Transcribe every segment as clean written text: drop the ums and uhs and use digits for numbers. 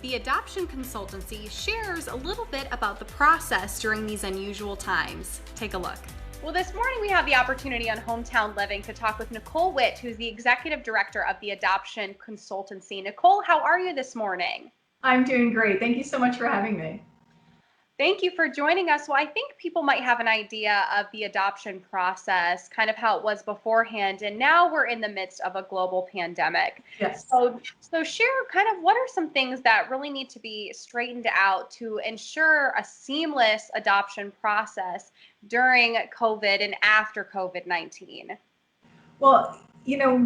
The Adoption Consultancy shares a little bit about the process during these unusual times. Take a look. Well, this morning we have the opportunity on Hometown Living to talk with Nicole Witt, who's the Executive Director of the Adoption Consultancy. Nicole, how are you this morning? I'm doing great. Thank you so much for having me. Thank you for joining us. Well, I think people might have an idea of the adoption process, kind of how it was beforehand, and now we're in the midst of a global pandemic. Yes. So share kind of what are some things that really need to be straightened out to ensure a seamless adoption process during COVID and after COVID-19? Well,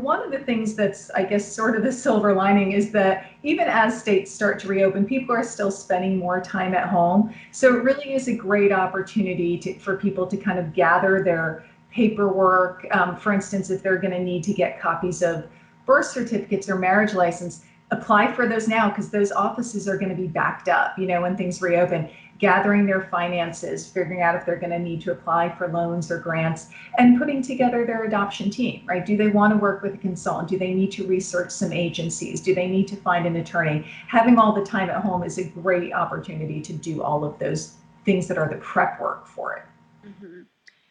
one of the things that's, I guess, sort of the silver lining is that even as states start to reopen, people are still spending more time at home. So it really is a great opportunity for people to kind of gather their paperwork. For instance, if they're going to need to get copies of birth certificates or marriage license, apply for those now because those offices are going to be backed up, when things reopen. Gathering their finances, figuring out if they're going to need to apply for loans or grants, and putting together their adoption team, right? Do they want to work with a consultant? Do they need to research some agencies? Do they need to find an attorney? Having all the time at home is a great opportunity to do all of those things that are the prep work for it. Mm-hmm.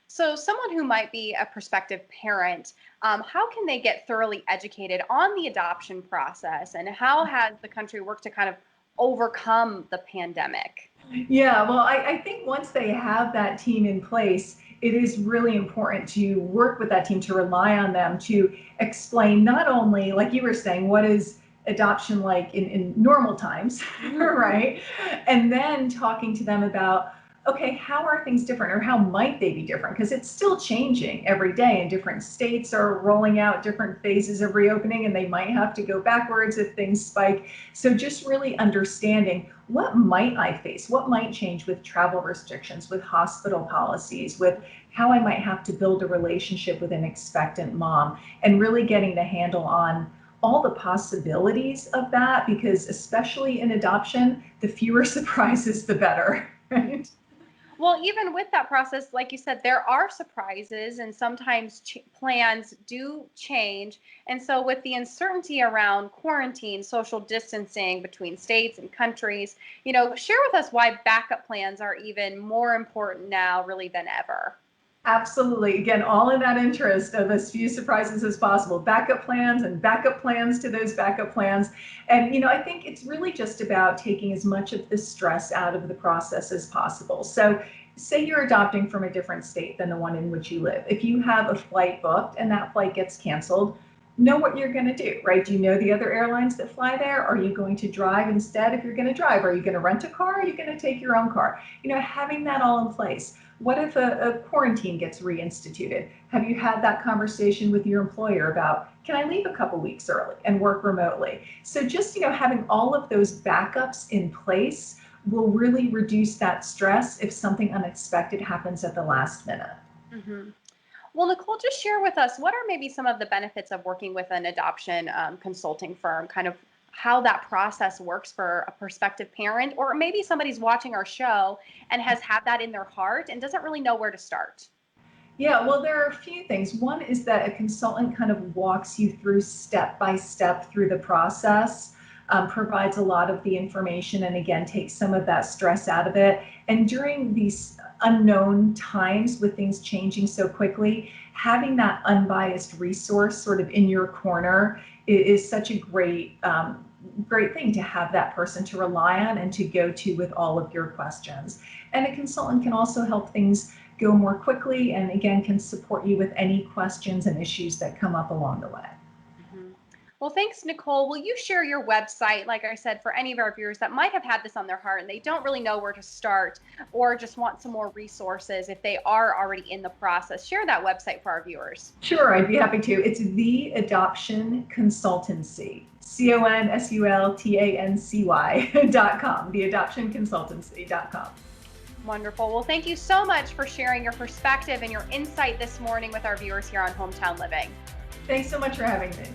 So someone who might be a prospective parent, how can they get thoroughly educated on the adoption process, and how has the country worked to kind of overcome the pandemic? Yeah, well, I think once they have that team in place, it is really important to work with that team, to rely on them to explain not only, like you were saying, what is adoption like in normal times, right? And then talking to them about, okay, how are things different or how might they be different? Because it's still changing every day, and different states are rolling out different phases of reopening, and they might have to go backwards if things spike. So just really understanding, what might I face? What might change with travel restrictions, with hospital policies, with how I might have to build a relationship with an expectant mom, and really getting the handle on all the possibilities of that, because especially in adoption, the fewer surprises, the better, right? Well, even with that process, like you said, there are surprises and sometimes plans do change. And so, with the uncertainty around quarantine, social distancing between states and countries, share with us why backup plans are even more important now, really, than ever. Absolutely. Again, all in that interest of as few surprises as possible. Backup plans and backup plans to those backup plans. And, I think it's really just about taking as much of the stress out of the process as possible. So, say you're adopting from a different state than the one in which you live. If you have a flight booked and that flight gets canceled, know what you're going to do, right? Do you know the other airlines that fly there? Are you going to drive instead? If you're going to drive, are you going to rent a car? Are you going to take your own car? Having that all in place. What if a quarantine gets reinstituted? Have you had that conversation with your employer about, can I leave a couple weeks early and work remotely? So just, having all of those backups in place will really reduce that stress if something unexpected happens at the last minute. Hmm. Well, Nicole, just share with us what are maybe some of the benefits of working with an adoption consulting firm, kind of how that process works for a prospective parent, or maybe somebody's watching our show and has had that in their heart and doesn't really know where to start. Yeah, well, there are a few things. One is that a consultant kind of walks you through step by step through the process, provides a lot of the information, and again, takes some of that stress out of it. And during these unknown times with things changing so quickly, having that unbiased resource sort of in your corner is such a great thing to have that person to rely on and to go to with all of your questions. And a consultant can also help things go more quickly, and again, can support you with any questions and issues that come up along the way. Mhm. Well, thanks, Nicole. Will you share your website, like I said, for any of our viewers that might have had this on their heart and they don't really know where to start or just want some more resources if they are already in the process? Share that website for our viewers. Sure, I'd be happy to. It's the Adoption Consultancy, CONSULTANCY.com, theadoptionconsultancy.com. Wonderful. Well, thank you so much for sharing your perspective and your insight this morning with our viewers here on Hometown Living. Thanks so much for having me.